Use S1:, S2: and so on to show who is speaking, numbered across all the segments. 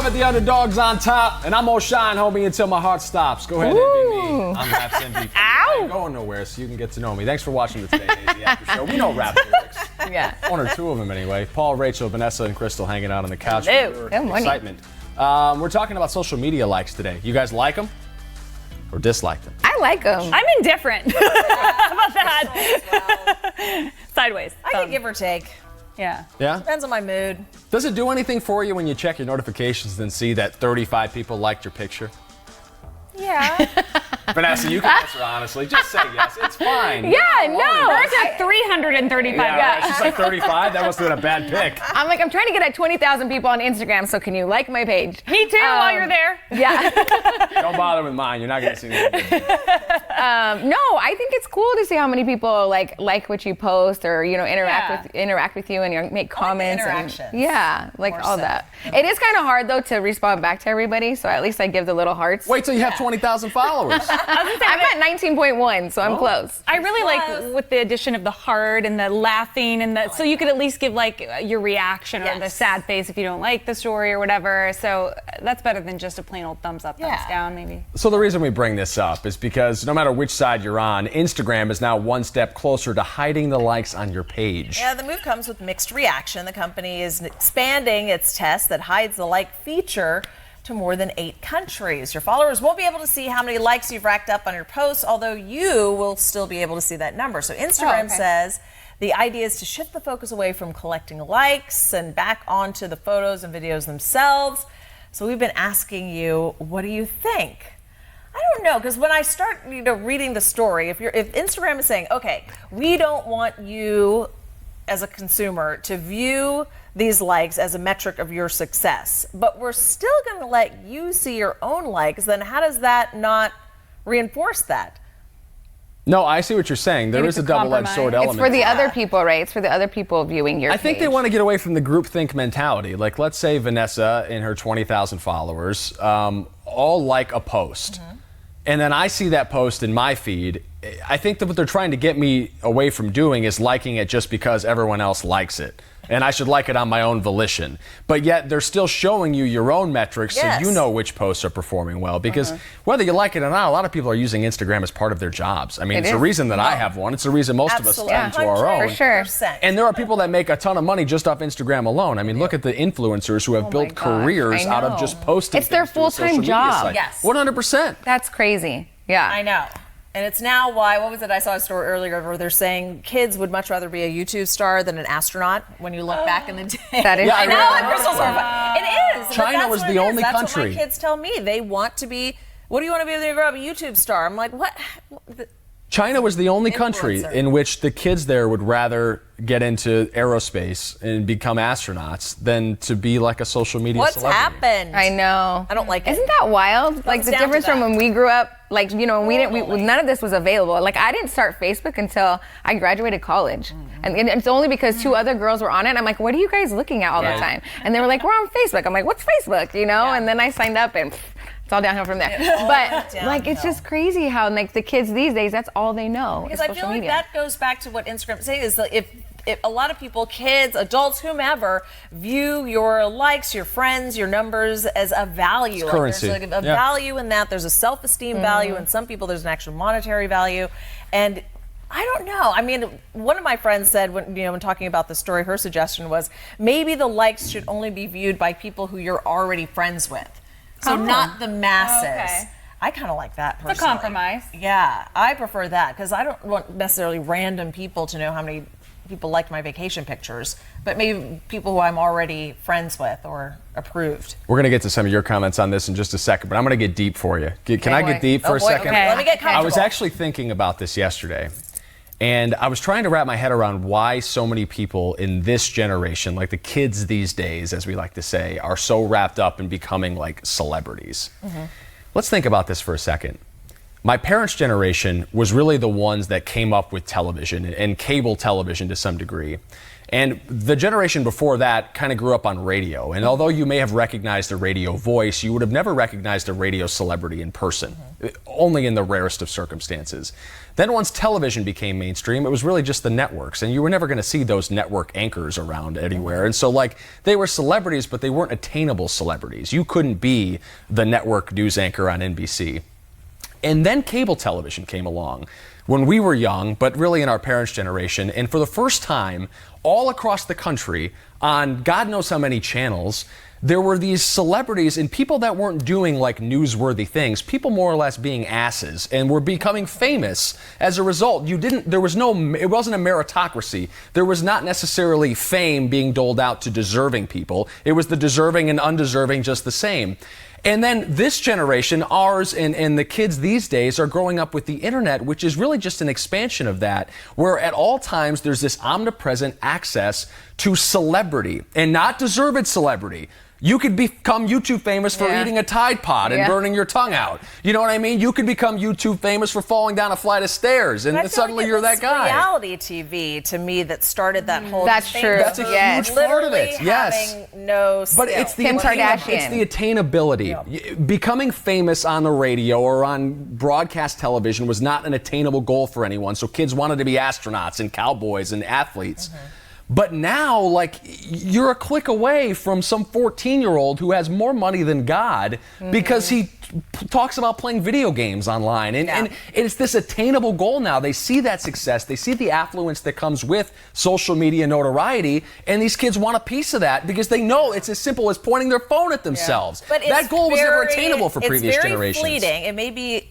S1: love it. The underdog's on top, and I'm gonna shine, homie, until my heart stops. Go ahead, MVP. I'm Raps MVP.
S2: Ow!
S1: I ain't going nowhere, so you can get to know me. Thanks for watching the Today Daisy After Show. We know rap lyrics.
S2: Yeah.
S1: One or two of them, anyway. Paul, Rachel, Vanessa, and Crystal hanging out on the couch.
S2: Hello.
S1: For your excitement. We're talking about social media likes today. You guys like them or dislike them?
S2: I like them.
S3: I'm indifferent. How about that? Sideways.
S4: I can give or take.
S3: Yeah.
S1: Yeah?
S4: Depends on my mood.
S1: Does it do anything for you when you check your notifications and see that 35 people liked your picture?
S4: Yeah.
S1: Vanessa, you can answer honestly. Just say yes. It's fine.
S2: Yeah, no.
S3: We're at 335.
S1: Yeah, it's just like 35. That must have been a bad pick.
S2: I'm trying to get at 20,000 people on Instagram, so can you like my page?
S3: Me too, while you're there.
S2: Yeah.
S1: Don't bother with mine. You're not going to see anything.
S2: No, I think it's cool to see how many people like what you post or interact with you and make comments.
S4: interactions.
S2: Like
S4: More
S2: all
S4: so.
S2: that. It is kind of hard though to respond back to everybody, so at least I give the little hearts.
S1: Wait till you have 20,000 followers.
S2: I'm at 19.1, so I'm close.
S3: I really like with the addition of the heart and the laughing and the so you could at least give like your reaction or the
S4: Yes.
S3: sad face if you don't like the story or whatever. So that's better than just a plain old thumbs up, thumbs down, maybe.
S1: So the reason we bring this up is because no matter which side you're on, Instagram is now one step closer to hiding the likes on your page.
S4: Yeah, the move comes with mixed reaction. The company is expanding its test that hides the like feature to more than 8 countries. Your followers won't be able to see how many likes you've racked up on your posts, although you will still be able to see that number. So Instagram says the idea is to shift the focus away from collecting likes and back onto the photos and videos themselves. So we've been asking you, what do you think? I don't know, because when I start reading the story, if Instagram is saying, okay, we don't want you as a consumer to view these likes as a metric of your success, but we're still going to let you see your own likes, then how does that not reinforce that?
S1: No, I see what you're saying. There
S3: Maybe
S1: is a
S3: it's a
S1: double-edged
S3: compromise.
S1: sword
S2: It's
S1: element.
S2: for the
S1: to
S2: other
S1: that.
S2: people, right? It's for the other people viewing your
S1: I think they want to get away from the groupthink mentality. Like, let's say Vanessa and her 20,000 followers all like a post. And then I see that post in my feed. I think that what they're trying to get me away from doing is liking it just because everyone else likes it. And I should like it on my own volition. But yet they're still showing you your own metrics so you know which posts are performing well. Because whether you like it or not, a lot of people are using Instagram as part of their jobs. I mean, it's the reason that I have one. It's the reason most of us tend to our own.
S2: For sure.
S1: And there are people that make a ton of money just off Instagram alone. I mean, look at the influencers who have built careers out of just posting.
S2: It's their
S1: things to a social
S2: full-time
S1: media
S2: job.
S1: site.
S4: Yes.
S1: 100%.
S2: That's crazy. Yeah.
S4: I know. And it's now why, what was it? I saw a story earlier where they're saying kids would much rather be a YouTube star than an astronaut when you look back in the day.
S2: That is
S4: I
S2: true.
S4: know, and Crystal's horrified. It is. but
S1: China
S4: that's
S1: was
S4: what
S1: the
S4: it is.
S1: only
S4: That's
S1: country.
S4: what my kids tell me. They want to be, what do you want to be when you grow up? A YouTube star. I'm like, what?
S1: China was the only country
S4: Influencer.
S1: in which the kids there would rather get into aerospace and become astronauts than to be like a social media
S4: What's
S1: celebrity.
S4: happened?
S2: I know.
S4: I don't like it.
S2: Isn't that wild? Like the
S4: down to
S2: difference from
S4: that.
S2: when we grew up, like, you know,
S4: Totally.
S2: none of this was available. Like I didn't start Facebook until I graduated college. And it's only because 2 other girls were on it. I'm like, what are you guys looking at all the time? And they were like, we're on Facebook. I'm like, what's Facebook? You know? And then I signed up and it's all downhill from there. But like, it's just crazy how like the kids these days, that's all they know.
S4: Because
S2: is
S4: I
S2: social
S4: feel like
S2: media.
S4: that goes back to what Instagram is saying is that if a lot of people, kids, adults, whomever, view your likes, your friends, your numbers as a value. Like
S1: currency.
S4: there's like a value in that. There's a self-esteem value, and some people there's an actual monetary value. And I don't know. I mean, one of my friends said when talking about the story, her suggestion was maybe the likes should only be viewed by people who you're already friends with. So not the masses.
S3: Okay.
S4: I kind of like that personally.
S3: It's a compromise.
S4: Yeah, I prefer that because I don't want necessarily random people to know how many people liked my vacation pictures, but maybe people who I'm already friends with or approved.
S1: We're going to get to some of your comments on this in just a second, but I'm going to get deep for you. Can I get deep for a second?
S4: Okay. Let me get comfortable.
S1: I was actually thinking about this yesterday, and I was trying to wrap my head around why so many people in this generation, like the kids these days, as we like to say, are so wrapped up in becoming like celebrities. Let's think about this for a second. My parents' generation was really the ones that came up with television and cable television to some degree. And the generation before that kind of grew up on radio. And although you may have recognized a radio voice, you would have never recognized a radio celebrity in person, only in the rarest of circumstances. Then once television became mainstream, it was really just the networks. And you were never going to see those network anchors around anywhere. And so, like, they were celebrities, but they weren't attainable celebrities. You couldn't be the network news anchor on NBC. And then cable television came along when we were young, but really in our parents' generation. And for the first time, all across the country, on God knows how many channels, there were these celebrities and people that weren't doing like newsworthy things, people more or less being asses, and were becoming famous as a result. It wasn't a meritocracy. There was not necessarily fame being doled out to deserving people. It was the deserving and undeserving just the same. And then this generation, ours and the kids these days, are growing up with the internet, which is really just an expansion of that, where at all times there's this omnipresent access to celebrity, and not deserved celebrity. You could become YouTube famous for eating a Tide Pod and burning your tongue out. You know what I mean? You could become YouTube famous for falling down a flight of stairs, and suddenly you're that guy.
S4: Reality TV, to me, that started that whole.
S2: That's
S4: thing.
S2: true.
S1: That's a huge part of it. Yes.
S4: Having no skill.
S1: But it's the
S2: Kim Kardashian.
S1: It's the attainability. Becoming famous on the radio or on broadcast television was not an attainable goal for anyone. So kids wanted to be astronauts and cowboys and athletes. But now, like, you're a click away from some 14-year-old who has more money than God because he talks about playing video games online. And it's this attainable goal now. They see that success. They see the affluence that comes with social media notoriety. And these kids want a piece of that because they know it's as simple as pointing their phone at themselves.
S4: But
S1: that goal was never attainable for previous
S4: generations.
S1: generations.
S4: It's very fleeting. It may be,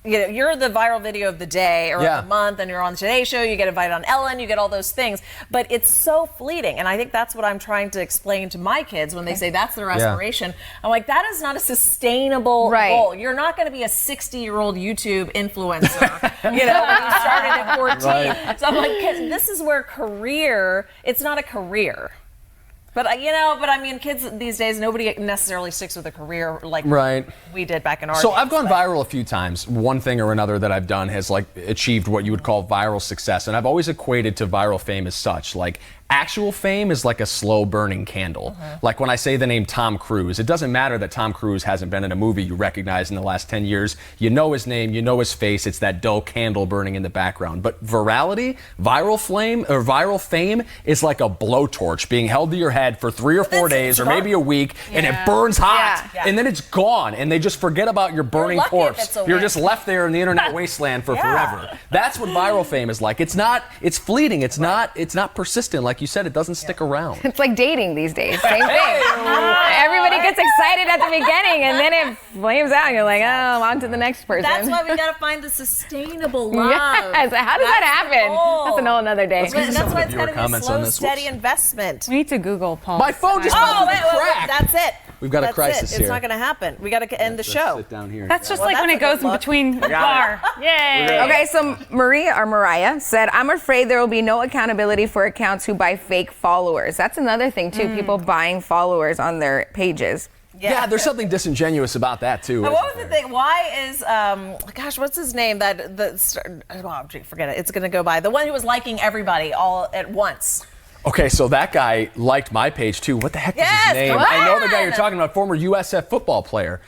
S4: you know, you're the viral video of the day or of the month, and you're on the Today Show, you get invited on Ellen, you get all those things, but it's so fleeting. And I think that's what I'm trying to explain to my kids when they say that's their aspiration. I'm like, that is not a sustainable goal. You're not going to be a 60-year-old YouTube influencer, you know, when you started at 14. So I'm like, this is where it's not a career. But I mean, kids these days, nobody necessarily sticks with a career like we did back in our days.
S1: So I've gone viral a few times. One thing or another that I've done has like achieved what you would call viral success. And I've always equated to viral fame as such. Like, actual fame is like a slow burning candle. Like when I say the name Tom Cruise, it doesn't matter that Tom Cruise hasn't been in a movie you recognize in the last 10 years. You know his name, you know his face. It's that dull candle burning in the background. But viral fame is like a blowtorch being held to your head for 3 or 4 days or maybe a week, and it burns hot, and then it's gone, and they just forget about your burning corpse. You're just left there in the internet wasteland for forever. That's what viral fame is like. It's fleeting. It's not persistent. Like you said, it doesn't stick around.
S2: It's like dating these days. Same thing. Everybody gets excited at the beginning, and then it flames out. And you're like, oh, on to the next person.
S4: That's why we got to find the sustainable love.
S2: Yes. How does that happen? That's a whole another day.
S4: That's why it's got to be a slow, steady investment.
S3: We need to Google Paul.
S1: My phone just cracked.
S4: That's it.
S1: We've got a crisis here.
S4: It's not going to happen. We got to end the show.
S1: Sit down here.
S3: That's just like when it goes in between the bar. Yay.
S2: Okay, so Mariah said, I'm afraid there will be no accountability for accounts who buy fake followers. That's another thing, too. People buying followers on their pages.
S1: Yeah, there's something disingenuous about that, too.
S4: But what was the thing? Why is, what's his name? Forget it. It's going to go by. The one who was liking everybody all at once.
S1: Okay, so that guy liked my page too. What the heck is his name? I know the guy you're talking about, former USF football player.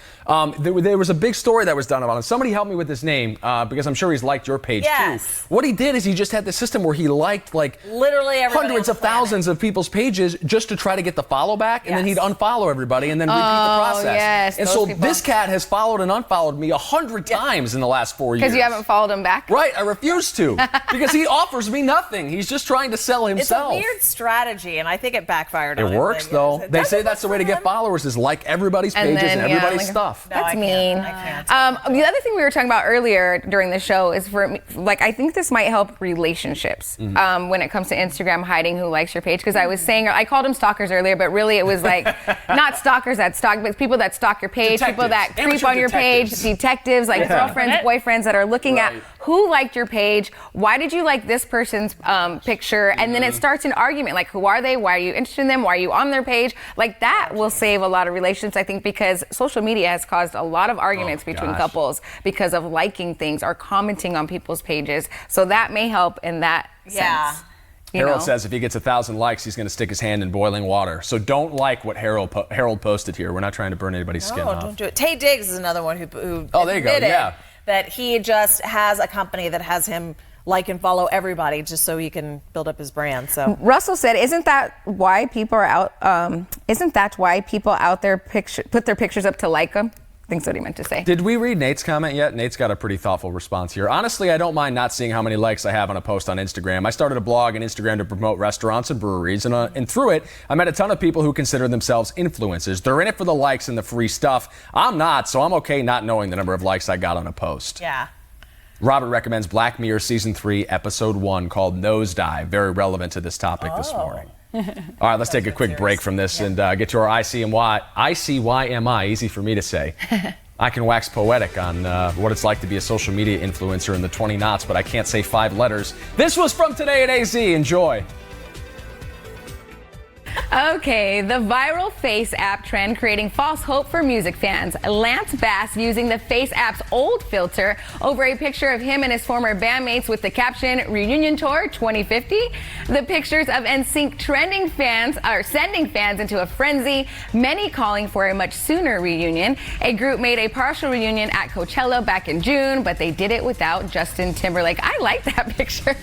S1: There was a big story that was done about him. Somebody help me with his name because I'm sure he's liked your page too. What he did is he just had the system where he liked like
S4: literally
S1: hundreds of thousands of people's pages just to try to get the follow back, and then he'd unfollow everybody and then repeat the process.
S2: Yes,
S1: and so this cat has followed and unfollowed me 100 times in the last 4 years.
S2: Because you haven't followed him back?
S1: Right, I refuse to because he offers me nothing. He's just trying to sell himself.
S4: It's a weird strategy, and I think it backfired on him.
S1: It works, though. They say that's the way to get followers is like everybody's pages and everybody's stuff.
S2: That's mean. The other thing we were talking about earlier during the show is I think this might help relationships when it comes to Instagram hiding who likes your page. Because I was saying, I called them stalkers earlier, but really it was like not stalkers that stalk, but people that stalk your page, people that creep on your page, detectives, like girlfriends, boyfriends that are looking at who liked your page, why did you like this person's picture, and then it starts an argument like who are they, why are you interested in them, why are you on their page, like that will save a lot of relations, I think, because social media has caused a lot of arguments between couples because of liking things or commenting on people's pages, so that may help in that sense.
S1: Harold says if he gets 1,000 likes, he's going to stick his hand in boiling water. So don't like what Harold posted here. We're not trying to burn anybody's skin off.
S4: Don't do it. Tay Diggs is another one who
S1: there you go. Yeah.
S4: that he just has a company that has him like and follow everybody just so he can build up his brand. So
S2: Russell said, "Isn't that why people are out? Isn't that why people out there put their pictures up to like them?" I think that's what he meant to say.
S1: Did we read Nate's comment yet? Nate's got a pretty thoughtful response here. Honestly, I don't mind not seeing how many likes I have on a post on Instagram. I started a blog and Instagram to promote restaurants and breweries, and through it, I met a ton of people who consider themselves influencers. They're in it for the likes and the free stuff. I'm not, so I'm okay not knowing the number of likes I got on a post.
S4: yeah.
S1: Robert recommends Black Mirror Season 3, Episode 1, called Nosedive. Very relevant to this topic this morning. All right, let's take a quick break from this and get to our ICYMI. Easy for me to say. I can wax poetic on what it's like to be a social media influencer in the 20 knots, but I can't say 5 letters. This was from Today at AZ. Enjoy.
S2: Okay, the viral Face app trend creating false hope for music fans. Lance Bass using the Face app's old filter over a picture of him and his former bandmates with the caption Reunion Tour 2050. The pictures of NSYNC trending fans are sending fans into a frenzy, many calling for a much sooner reunion. A group made a partial reunion at Coachella back in June, but they did it without Justin Timberlake. I like that picture.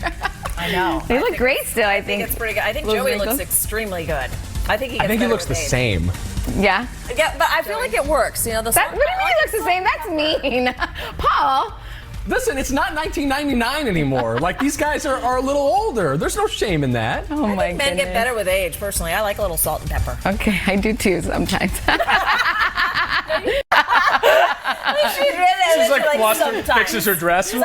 S4: I know.
S2: They look great still, I think.
S4: It's pretty good. I think
S2: Those
S4: Joey
S2: wrinkles.
S4: looks extremely good. I think he
S1: looks the same.
S2: Yeah.
S4: Yeah, but I feel like it works. You know,
S2: What do you mean he looks the same? That's mean. Paul.
S1: Listen, it's not 1999 anymore. Like, these guys are a little older. There's no shame in that.
S2: Oh my
S4: Men get better with age, personally. I like a little salt and pepper.
S2: Okay, I do too sometimes.
S1: She's like flustered,
S4: sometimes.
S1: fixes her dress. I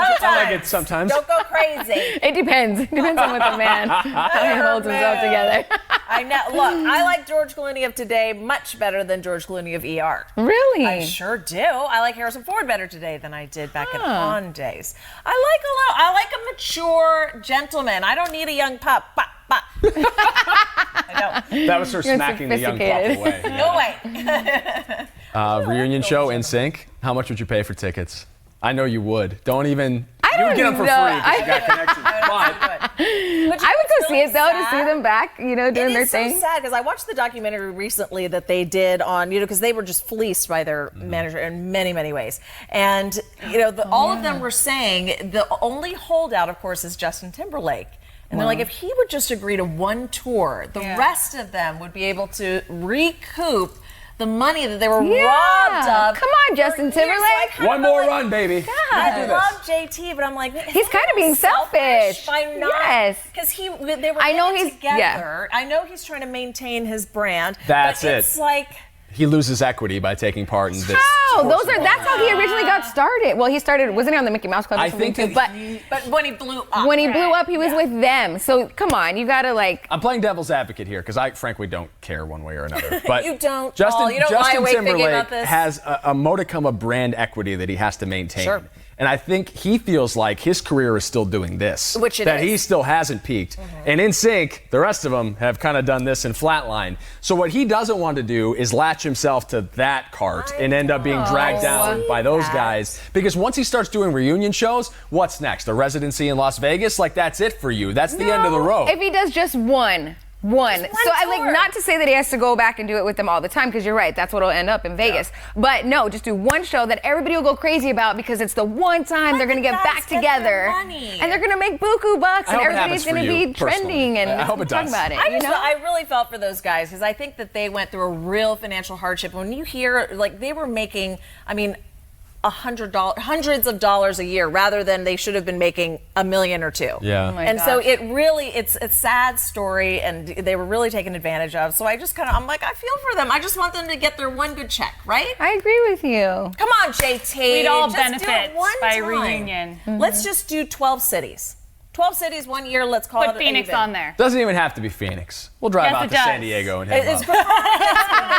S1: like it sometimes.
S4: Don't go crazy.
S2: It depends. It depends on what the man, how he holds himself together.
S4: I know. Look, I like George Clooney of today much better than George Clooney of ER.
S2: Really?
S4: I sure do. I like Harrison Ford better today than I did back in On days. I like a mature gentleman. I don't need a young pup. I don't.
S1: That was her
S2: You're
S1: smacking the young pup away.
S4: No way.
S1: Reunion show in sync. How much would you pay for tickets? I know you would. Don't even.
S2: I
S1: you would get them for
S2: don't
S1: free
S2: know.
S1: because you got connections.
S2: I would go see it though to see them back, doing their thing.
S4: It's so sad because I watched the documentary recently that they did on, because they were just fleeced by their manager in many, many ways. And, all of them were saying the only holdout, of course, is Justin Timberlake. And they're like, if he would just agree to one tour, the rest of them would be able to recoup the money that they were robbed of.
S2: Come on, Justin Timberlake.
S1: One more run, baby.
S4: I love JT, but I'm like,
S2: He's kind of being selfish.
S4: by not,
S2: Yes.
S4: because they were
S2: I know
S4: in it
S2: he's-
S4: together.
S2: yeah.
S4: I know he's trying to maintain his brand.
S1: That's
S4: but
S1: it.
S4: It's like,
S1: He loses equity by taking part in this.
S2: Oh, that's how he originally got started. Well, wasn't he on the Mickey Mouse Club or
S1: I
S2: something
S1: think
S2: too?
S1: that
S2: But
S4: but when he blew up,
S2: when he blew up, he was with them. So come on, you gotta
S1: I'm playing devil's advocate here because I frankly don't care one way or another. But
S4: You don't,
S1: Justin,
S4: Paul. You don't lie
S1: Justin
S4: awake thinking
S1: Timberlake
S4: about this.
S1: has a modicum of brand equity that he has to maintain.
S4: Sure.
S1: And I think he feels like his career is still doing this.
S4: Which it
S1: that
S4: is.
S1: he still hasn't peaked. And in sync, the rest of them have kind of done this in flatline. So what he doesn't want to do is latch himself to that cart and end up being dragged down by those guys. Because once he starts doing reunion shows, what's next? A residency in Las Vegas? Like, that's it for you. That's the end of the road.
S2: if he does just one. So I
S4: tour.
S2: not to say that he has to go back and do it with them all the time, because you're right, that's what'll end up in Vegas. But no, just do one show that everybody will go crazy about because it's the one time they're gonna
S4: the
S2: get
S4: guys
S2: back
S4: get
S2: together
S4: their money.
S2: and they're gonna make buku bucks
S1: I
S2: and
S1: hope it
S2: everybody's
S1: happens for
S2: gonna
S1: you,
S2: be
S1: personally.
S2: trending and
S1: I hope it
S2: talk
S1: does.
S2: about it.
S4: I really felt for those guys because I think that they went through a real financial hardship. When you hear, like, they were making, $100, hundreds of dollars a year rather than they should have been making $1 million or $2 million.
S1: Yeah.
S2: Oh my
S4: And so
S2: gosh.
S4: it's a sad story, and they were really taken advantage of. So I just I'm like, I feel for them. I just want them to get their one good check, right?
S2: I agree with you.
S4: Come on, JT.
S3: We'd all
S4: Just do
S3: benefit
S4: it one
S3: by
S4: time.
S3: reunion.
S4: Let's just do 12 cities. 12 cities 1 year. Let's call
S3: Put
S4: it
S3: Phoenix
S4: even.
S3: on there.
S1: Doesn't even have to be Phoenix. We'll drive
S3: Yes,
S1: out
S3: it
S1: to
S3: does.
S1: San Diego and hit
S4: It's
S1: them up.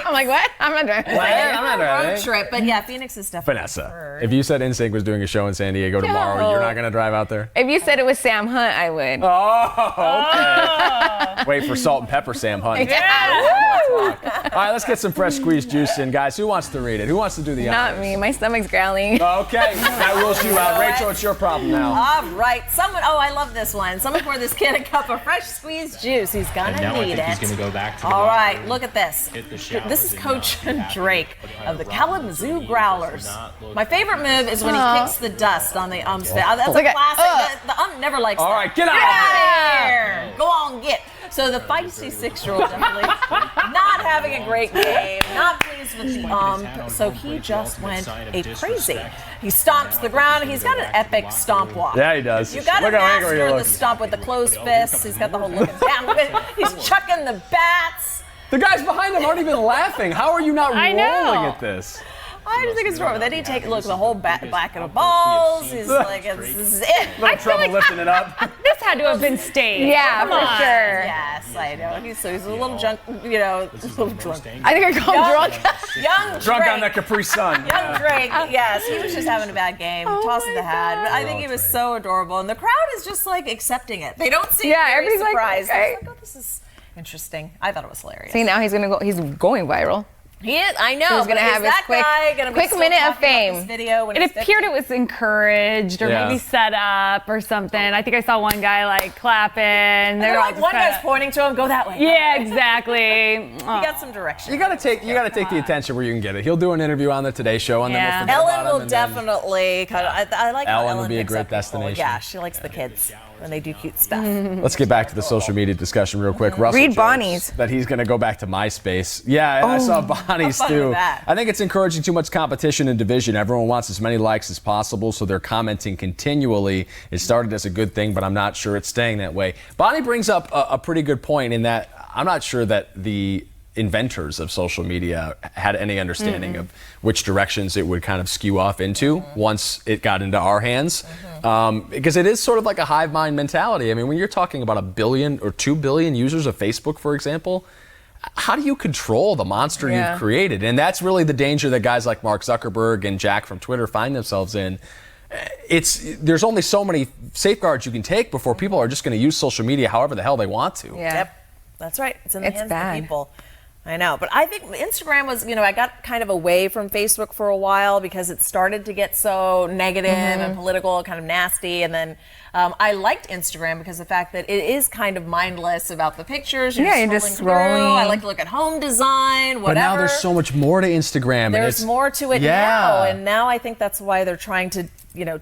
S2: I'm like, what? I'm not driving.
S1: I'm not
S4: a road
S1: driving.
S4: trip, but yeah, Phoenix is definitely
S1: Vanessa,
S4: preferred.
S1: if you said NSYNC was doing a show in San Diego tomorrow,
S2: No.
S1: you're not going to drive out there?
S2: If you said it was Sam Hunt, I would.
S1: Oh, okay. Wait for Salt and Pepper Sam Hunt. All right, let's get some fresh squeezed juice in, guys. Who wants to read it? Who wants to do the
S2: Not
S1: honors?
S2: me. My stomach's growling.
S1: Okay, that rules you out. Rachel, it's your problem now.
S4: All right, I love this one. Someone pour this kid a cup of fresh squeezed juice. He's gonna
S5: And now I
S4: need
S5: think
S4: it.
S5: he's going to go back to the
S4: All right,
S5: locker
S4: look at this.
S5: hit the showers
S4: This is
S5: and
S4: Coach
S5: not be happy
S4: Drake
S5: with
S4: of the
S5: a lot
S4: Kalamazoo
S5: of
S4: Growlers.
S5: does not look
S4: My favorite move is when he kicks the dust on the ump's face. That's a
S2: Look at-
S4: classic. The ump never likes
S1: All
S4: that.
S1: right, get out
S4: Get
S1: of
S4: out of here. Go on, get. So the feisty 6-year-old definitely not having a great game, not pleased with the ump, so he just went crazy. He stomps the ground. He's got an epic stomp walk.
S1: Yeah, he does.
S4: You got to
S1: Look how angry he
S4: master the
S1: looks.
S4: stomp with the closed fists. He's got the whole looking down. He's chucking the bats.
S1: The guys behind them aren't even laughing. How are you not
S3: I know.
S1: rolling at this?
S4: I just think it's wrong. Then he take a look at the whole back of the balls. He's like, this is it.
S1: Little trouble lifting it up.
S3: This had to have been staged.
S2: Yeah,
S3: Come
S2: for
S3: on.
S2: sure.
S4: Yes, I know. He's a little drunk, a little drunk.
S2: I think I called drunk.
S4: Young
S1: Drunk
S4: Drake.
S1: on that Capri Sun.
S4: Young Drake, yes, he was just having a bad game, tossing the hat. But I think he was so adorable, and the crowd is just like accepting it. They don't seem
S2: Yeah,
S4: very
S2: everybody's like,
S4: surprised.
S2: okay.
S4: They're like, oh, this is interesting. I thought it was hilarious.
S2: See, now he's going viral.
S4: He is, I know.
S2: He's gonna
S4: but is
S2: have his
S4: that guy gonna be
S2: quick
S4: still
S2: minute of
S4: talking about
S2: fame.
S4: this video when
S3: It
S4: it's
S3: appeared
S4: 50?
S3: it was encouraged or
S1: Yeah.
S3: maybe set up or something. I think I saw one guy like clapping.
S4: They're
S3: all
S4: like,
S3: just
S4: one
S3: kinda-
S4: guy's pointing to him, go that way.
S3: Yeah, exactly.
S4: He got some direction.
S1: You gotta take the attention where you can get it. He'll do an interview on the Today Show, and then
S3: Yeah.
S1: we'll forget
S4: Ellen
S1: about him,
S4: will
S1: and then-
S4: definitely. I like how
S1: Ellen
S4: Ellen
S1: would be a
S4: picks
S1: great
S4: up people.
S1: destination.
S4: Yeah, she likes the kids when they do cute stuff.
S1: Let's get back to the social media discussion real quick. Russell
S2: Read
S1: jokes
S2: Bonnie's.
S1: that he's going to go back to MySpace. Yeah, and I saw Bonnie's
S4: fun
S1: too.
S4: with that?
S1: I think it's encouraging too much competition and division. Everyone wants as many likes as possible, so they're commenting continually. It started as a good thing, but I'm not sure it's staying that way. Bonnie brings up a pretty good point in that I'm not sure that the inventors of social media had any understanding of which directions it would kind of skew off into once it got into our hands. Because it is sort of like a hive mind mentality. I mean, when you're talking about 1 billion or 2 billion users of Facebook, for example, how do you control the monster
S2: Yeah.
S1: you've created? And that's really the danger that guys like Mark Zuckerberg and Jack from Twitter find themselves in. There's only so many safeguards you can take before people are just going to use social media however the hell they want to.
S2: Yeah.
S4: Yep, that's right. It's in the
S2: It's
S4: hands
S2: bad.
S4: of the people. I know, but I think Instagram was, I got kind of away from Facebook for a while because it started to get so negative and political, kind of nasty. And then I liked Instagram because of the fact that it is kind of mindless about the pictures.
S2: Yeah, you're just scrolling.
S4: through. I like to look at home design, whatever.
S1: But now there's so much more to Instagram. and
S4: There's
S1: it's-
S4: more to it
S1: Yeah.
S4: now, and now I think that's why they're trying to,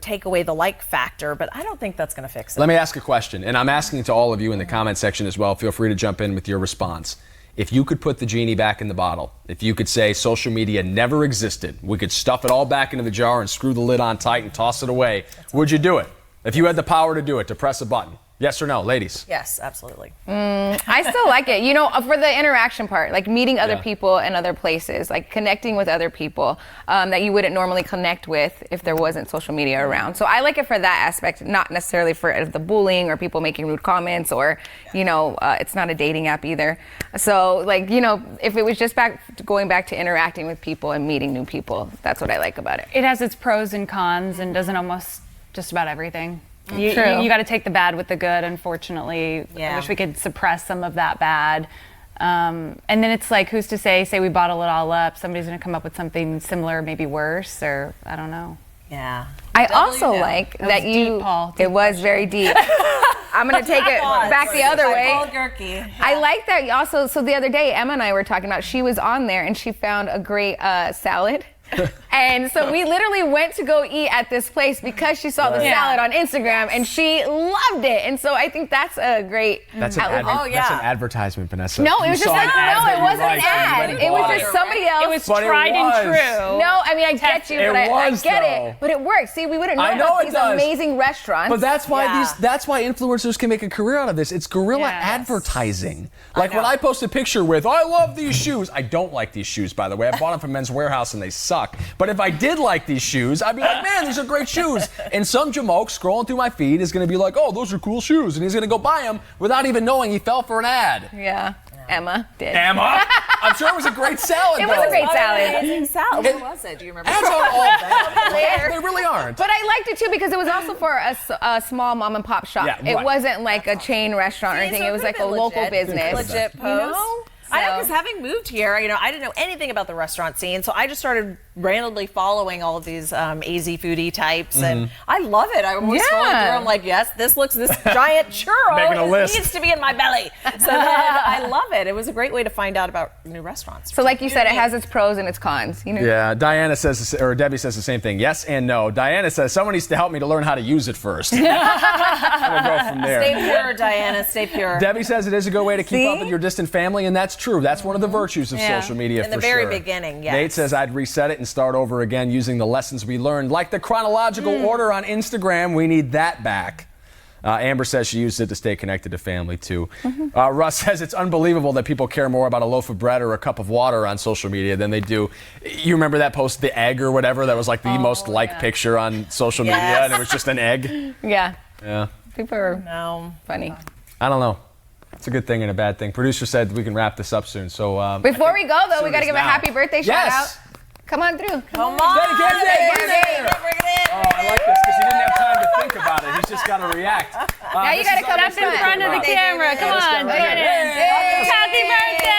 S4: take away the like factor. But I don't think that's going to fix it.
S1: Let me ask a question, and I'm asking to all of you in the comment section as well. Feel free to jump in with your response. If you could put the genie back in the bottle, if you could say social media never existed, we could stuff it all back into the jar and screw the lid on tight and toss it away, would you do it? If you had the power to do it, to press a button. Yes or no, ladies?
S4: Yes, absolutely.
S2: I still like it. For the interaction part, like meeting other
S1: Yeah.
S2: people in other places, like connecting with other people that you wouldn't normally connect with if there wasn't social media around. So I like it for that aspect, not necessarily for the bullying or people making rude comments or, it's not a dating app either. So if it was just going back to interacting with people and meeting new people, that's what I like about it.
S3: It has its pros and cons and does almost just about everything. You
S2: True.
S3: got to take the bad with the good, unfortunately.
S4: Yeah.
S3: I wish we could suppress some of that bad. And then it's like, who's to say we bottle it all up, somebody's going to come up with something similar, maybe worse, or I don't know.
S4: Yeah.
S2: I
S4: Double
S2: also
S4: down.
S2: like
S3: That
S2: that
S3: was
S2: you.
S3: deep, Paul. Deep
S2: It was very deep. I'm gonna take it back the other
S4: By
S2: way.
S4: Paul Gerke.
S2: I like that also. So the other day, Emma and I were talking about, she was on there and she found a great salad. And so we literally went to go eat at this place because she saw the
S3: Yeah.
S2: salad on Instagram and she loved it. And so I think that's a great
S1: That's an,
S2: outlet.
S4: Oh,
S1: that's
S4: yeah.
S1: an advertisement, Vanessa.
S2: No, it
S1: You
S2: was just
S1: saw
S2: like,
S1: an ad
S2: no,
S1: that
S2: it
S1: you
S2: wasn't
S1: liked
S2: an
S1: and
S2: ad.
S1: you
S2: It was
S1: bought
S2: just somebody else.
S3: It was
S1: But it
S3: tried and
S1: was.
S3: true.
S2: No, I mean, I get you,
S1: It
S2: but I
S1: was,
S2: get
S1: though.
S2: it. But it works. See, we wouldn't know
S1: I know
S2: about
S1: it
S2: these
S1: does.
S2: amazing restaurants.
S1: But that's why
S4: Yeah.
S1: that's why influencers can make a career out of this. It's guerrilla
S3: Yes.
S1: advertising. Like when
S4: know.
S1: I post a picture with, I love these shoes. I don't like these shoes, by the way. I bought them from Men's Warehouse and they suck. But if I did like these shoes, I'd be like, man, these are great shoes. And some jamoke scrolling through my feed is going to be like, oh, those are cool shoes. And he's going to go buy them without even knowing he fell for an ad.
S2: Yeah. Emma did.
S1: Emma? I'm sure it was a great salad.
S2: It was a great salad.
S4: Amazing salad. What was it? Do you remember?
S1: Ads aren't all bad. They really aren't.
S2: But I liked it too because it was also for a small mom and pop shop.
S1: Yeah,
S2: It
S1: right.
S2: wasn't like a chain restaurant or anything.
S4: So
S2: It was
S4: could've
S2: like a
S4: been
S2: local
S4: legit.
S2: business.
S4: Legit
S2: You
S4: post.
S2: know?
S4: I know,
S2: So-
S4: because having moved here, I didn't know anything about the restaurant scene, so I just started randomly following all of these AZ foodie types, and I love it. I'm always scrolling
S2: Yeah.
S4: through. I'm like, yes, this giant churro.
S1: Making a
S4: It
S1: list.
S4: needs to be in my belly. So then I love it. It was a great way to find out about new restaurants.
S2: So like you said, it has its pros and its cons. You know?
S1: Yeah, Diana says, or Debbie says the same thing. Yes and no. Diana says someone needs to help me to learn how to use it first. We'll go from there.
S4: Stay pure, Diana. Stay pure.
S1: Debbie says it is a good way to keep up with your distant family, and that's true. That's one of the virtues of
S3: Yeah.
S1: social media
S4: In the
S1: for
S4: very
S1: sure.
S4: beginning, yes.
S1: Nate says I'd reset it and start over again using the lessons we learned, like the chronological order on Instagram. We need that back. Amber says she used it to stay connected to family too. Russ says it's unbelievable that people care more about a loaf of bread or a cup of water on social media than they do. You remember that post, the egg or whatever, that was like the most liked picture on social media,
S4: Yes.
S1: and it was just an egg.
S2: Yeah.
S1: Yeah,
S2: People are
S4: No.
S2: funny.
S1: I don't know. It's a good thing and a bad thing. Producer said we can wrap this up soon. So
S2: Before we go though, we
S1: soon
S2: got to
S1: as
S2: give
S1: now.
S2: a happy birthday shout
S1: Yes.
S2: out. Come on through.
S4: Come on.
S1: Daddy Kennedy,
S4: Daddy
S1: bring it
S4: Kennedy,
S1: in.
S4: bring it in.
S1: Oh, I like this because he didn't have time to think about it. He's just got to react.
S2: Now you gotta come
S3: Up in front of the camera. Come on,
S1: right
S3: join
S1: here.
S3: in.
S1: Hey.
S3: Happy birthday!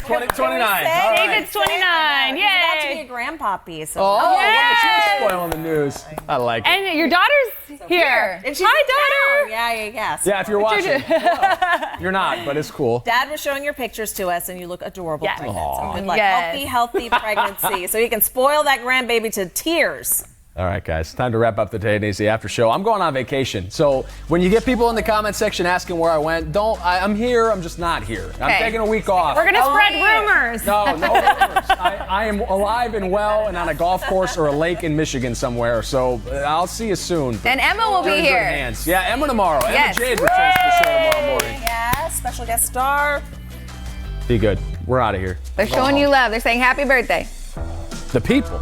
S1: 29. All right.
S3: David's 29.
S4: He's about to be a
S3: Yay!
S4: grandpappy. So.
S1: Oh, look at
S3: Yes.
S1: you spoiling the news. I like it.
S3: And your daughter's here.
S4: And she's
S3: Hi,
S4: in
S3: daughter.
S4: town. Yeah.
S1: Yeah, if you're watching. Hello. You're not, but it's cool.
S4: Dad was showing your pictures to us, and you look adorable
S3: Yes.
S4: pregnant. So good luck.
S2: Yes.
S4: Healthy pregnancy. So you can spoil that grandbaby to tears.
S1: All right, guys, time to wrap up the Day and Easy After Show. I'm going on vacation, so when you get people in the comment section asking where I went, I'm here. I'm just not here. I'm
S2: Okay.
S1: taking a week off.
S3: We're gonna spread rumors.
S1: No rumors. I am alive and well and on a golf course or a lake in Michigan somewhere. So I'll see you soon.
S2: And Emma will
S1: You're
S2: be
S1: in good
S2: here.
S1: hands. Yeah, Emma tomorrow.
S2: Yes.
S1: Emma Jade returns to the show tomorrow morning.
S4: Yeah, special guest star.
S1: Be good. We're out of here.
S2: They're showing you love. They're saying happy birthday.
S1: The people.